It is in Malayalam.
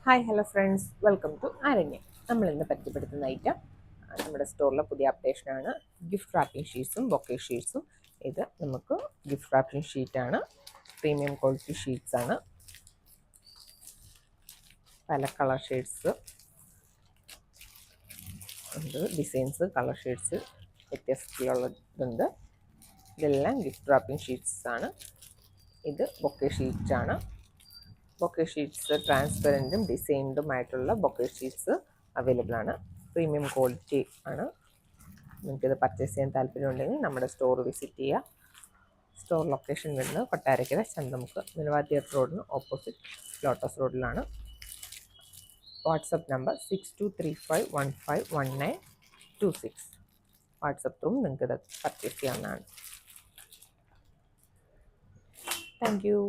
Hi hello friends, welcome to Aranya. നമ്മൾ ഇന്ന് പരിചയപ്പെടുത്തുന്ന ഐറ്റം നമ്മുടെ സ്റ്റോറിലെ പുതിയ അപ്ഡേഷനാണ്. ഗിഫ്റ്റ് റാപ്പിംഗ് ഷീറ്റ്സും ബൊക്കെ ഷീറ്റ്സും. ഇത് നമുക്ക് ഗിഫ്റ്റ് റാപ്പിംഗ് ഷീറ്റാണ്. പ്രീമിയം ക്വാളിറ്റി ഷീറ്റ്സ് ആണ്. പല കളർ ഷെയ്ഡ്സ് ഉണ്ട്, ഡിസൈൻസ് കളർ ഷെയ്ഡ്സ് വ്യത്യസ്തമുള്ളതുണ്ട്. ഇതെല്ലാം ഗിഫ്റ്റ് റാപ്പിംഗ് ഷീറ്റ്സ് ആണ്. ഇത് ബൊക്കെ ഷീറ്റാണ്. ബൊക്കെ ഷീറ്റ്സ് ട്രാൻസ്പെറൻറ്റും ഡിസൈൻഡുമായിട്ടുള്ള ബൊക്കെ ഷീറ്റ്സ് അവൈലബിൾ ആണ്. പ്രീമിയം ക്വാളിറ്റി ആണ്. നിങ്ങൾക്കിത് പർച്ചേസ് ചെയ്യാൻ താല്പര്യമുണ്ടെങ്കിൽ നമ്മുടെ സ്റ്റോർ വിസിറ്റ് ചെയ്യുക. സ്റ്റോർ ലൊക്കേഷൻ വരുന്നത് കൊട്ടാരക്കര ചന്തമുക്ക് നിലവാ തിയേറ്റർ റോഡിന് ഓപ്പോസിറ്റ് ലോട്ടസ് റോഡിലാണ്. WhatsApp number 6235151926. വാട്സപ്പ് ത്രൂ നിങ്ങൾക്കിത് പർച്ചേസ് ചെയ്യാവുന്നതാണ്. Thank you.